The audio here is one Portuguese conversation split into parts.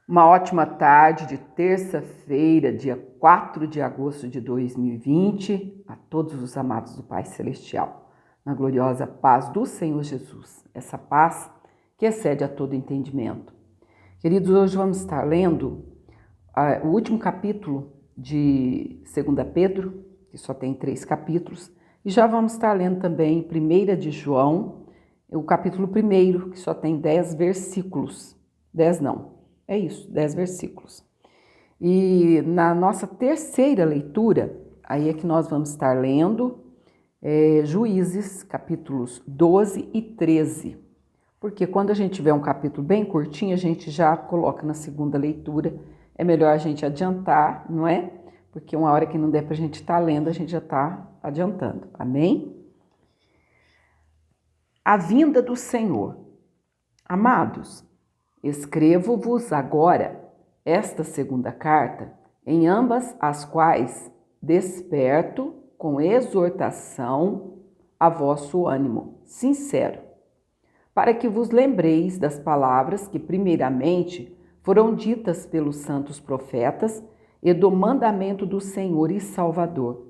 Uma ótima tarde de terça-feira, dia 4 de agosto de 2020, a todos os amados do Pai Celestial, na gloriosa paz do Senhor Jesus, essa paz que excede a todo entendimento. Queridos, hoje vamos estar lendo o último capítulo de 2 Pedro, que só tem 3 capítulos, e já vamos estar lendo também 1 de João, o capítulo 1, que só tem 10 versículos. 10 não. É isso, 10 versículos. E na nossa terceira leitura, aí é que nós vamos estar lendo Juízes, capítulos 12 e 13. Porque quando a gente vê um capítulo bem curtinho, a gente já coloca na segunda leitura. É melhor a gente adiantar, não é? Porque uma hora que não der para a gente estar lendo, a gente já está adiantando. Amém? A vinda do Senhor. Amados, escrevo-vos agora esta segunda carta, em ambas as quais desperto com exortação a vosso ânimo sincero, para que vos lembreis das palavras que primeiramente foram ditas pelos santos profetas e do mandamento do Senhor e Salvador,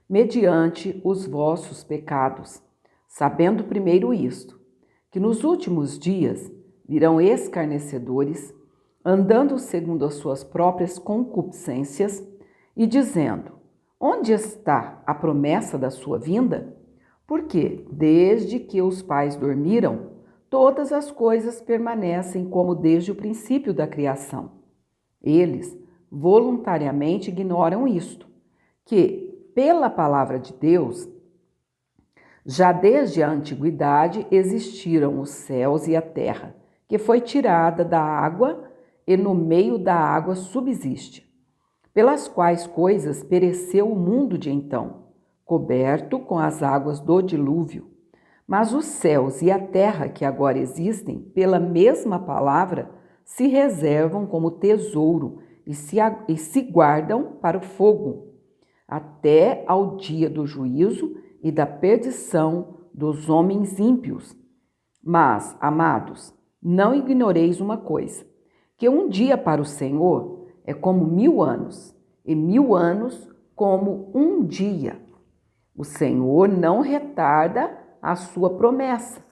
mediante os vossos pecados, sabendo primeiro isto, que nos últimos dias virão escarnecedores, andando segundo as suas próprias concupiscências e dizendo: onde está a promessa da sua vinda? Porque, desde que os pais dormiram, todas as coisas permanecem como desde o princípio da criação. Eles voluntariamente ignoram isto, que, pela palavra de Deus, já desde a antiguidade existiram os céus e a terra, que foi tirada da água e no meio da água subsiste, pelas quais coisas pereceu o mundo de então, coberto com as águas do dilúvio. Mas os céus e a terra que agora existem, pela mesma palavra, se reservam como tesouro e se guardam para o fogo, até ao dia do juízo e da perdição dos homens ímpios. Mas, amados, não ignoreis uma coisa, que um dia para o Senhor é como 1000 anos, e 1000 anos como um dia. O Senhor não retarda a sua promessa,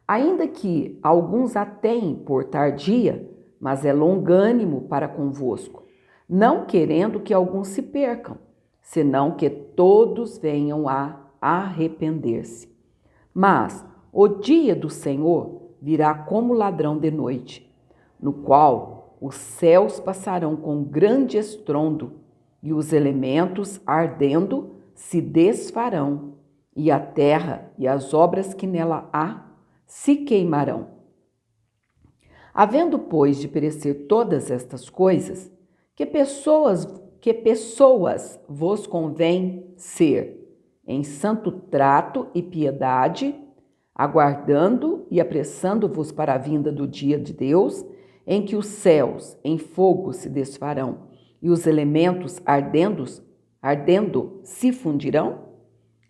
ainda que alguns a tenham por tardia, mas é longânimo para convosco, não querendo que alguns se percam, senão que todos venham a arrepender-se. Mas o dia do Senhor virá como ladrão de noite, no qual os céus passarão com grande estrondo, e os elementos, ardendo, se desfarão, e a terra e as obras que nela há se queimarão. Havendo, pois, de perecer todas estas coisas, que pessoas vos convém ser em santo trato e piedade, aguardando e apressando-vos para a vinda do dia de Deus, em que os céus em fogo se desfarão e os elementos ardendo se fundirão?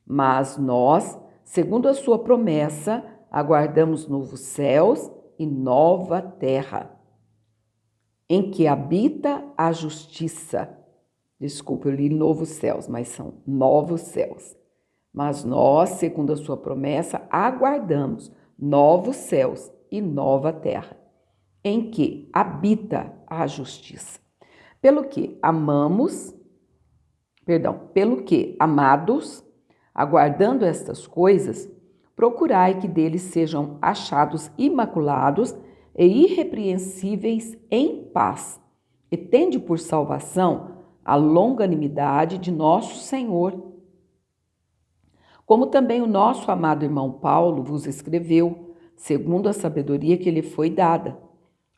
Mas nós, segundo a sua promessa, aguardamos novos céus e nova terra, em que habita a justiça. Desculpa, eu li novos céus, mas são novos céus. Mas nós, segundo a sua promessa, aguardamos novos céus e nova terra, em que habita a justiça. Pelo que, amados, aguardando estas coisas, procurai que deles sejam achados imaculados e irrepreensíveis em paz, e tende por salvação a longanimidade de nosso Senhor. Como também o nosso amado irmão Paulo vos escreveu, segundo a sabedoria que lhe foi dada.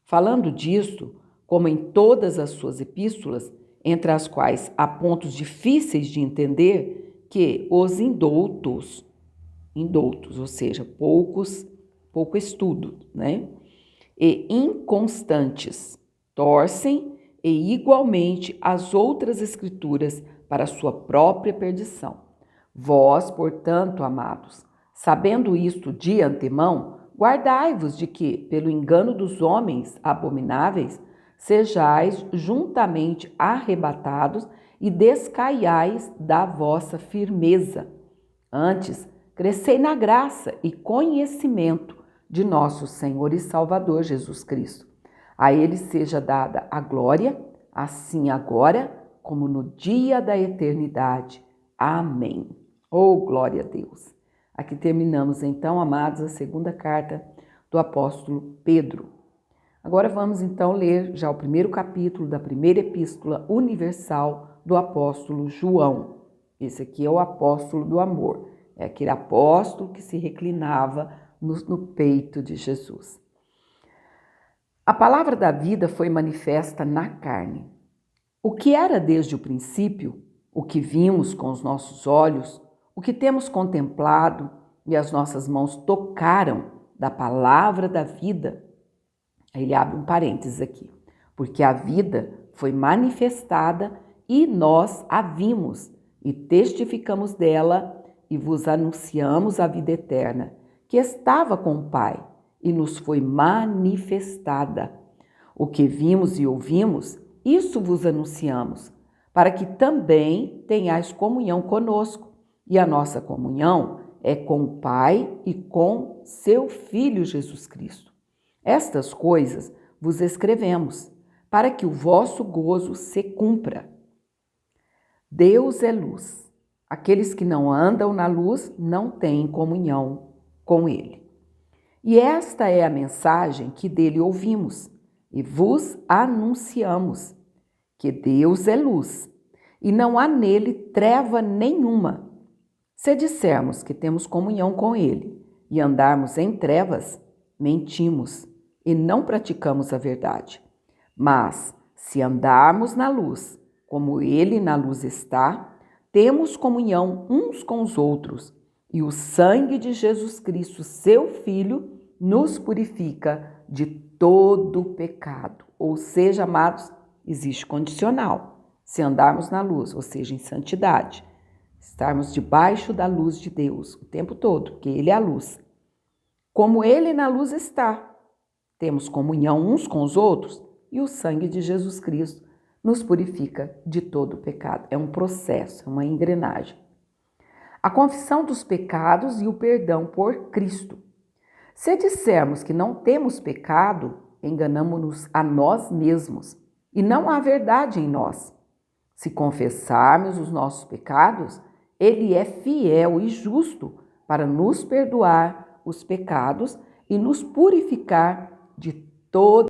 Falando disto, como em todas as suas epístolas, entre as quais há pontos difíceis de entender, que os indoutos, ou seja, pouco estudo, né? E inconstantes, torcem e igualmente as outras escrituras para a sua própria perdição. Vós, portanto, amados, sabendo isto de antemão, guardai-vos de que, pelo engano dos homens abomináveis, sejais juntamente arrebatados e descaiais da vossa firmeza. Antes, crescei na graça e conhecimento de nosso Senhor e Salvador Jesus Cristo. A Ele seja dada a glória, assim agora como no dia da eternidade. Amém. Oh, glória a Deus! Aqui terminamos então, amados, a segunda carta do apóstolo Pedro. Agora vamos então ler já o primeiro capítulo da primeira epístola universal do apóstolo João. Esse aqui é o apóstolo do amor, é aquele apóstolo que se reclinava no peito de Jesus. A palavra da vida foi manifesta na carne. O que era desde o princípio, o que vimos com os nossos olhos, o que temos contemplado e as nossas mãos tocaram da palavra da vida. Aí ele abre um parênteses aqui, porque a vida foi manifestada e nós a vimos e testificamos dela e vos anunciamos a vida eterna, que estava com o Pai e nos foi manifestada. O que vimos e ouvimos, isso vos anunciamos, para que também tenhais comunhão conosco. E a nossa comunhão é com o Pai e com seu Filho Jesus Cristo. Estas coisas vos escrevemos, para que o vosso gozo se cumpra. Deus é luz. Aqueles que não andam na luz não têm comunhão com Ele. E esta é a mensagem que dele ouvimos e vos anunciamos, que Deus é luz e não há nele treva nenhuma. Se dissermos que temos comunhão com Ele e andarmos em trevas, mentimos e não praticamos a verdade. Mas, se andarmos na luz, como Ele na luz está, temos comunhão uns com os outros, e o sangue de Jesus Cristo, seu Filho, nos purifica de todo pecado. Ou seja, amados, existe condicional. Se andarmos na luz, ou seja, em santidade, estarmos debaixo da luz de Deus o tempo todo, porque Ele é a luz. Como Ele na luz está, temos comunhão uns com os outros e o sangue de Jesus Cristo nos purifica de todo o pecado. É um processo, é uma engrenagem. A confissão dos pecados e o perdão por Cristo. Se dissermos que não temos pecado, enganamo-nos a nós mesmos e não há verdade em nós. Se confessarmos os nossos pecados, Ele é fiel e justo para nos perdoar os pecados e nos purificar de toda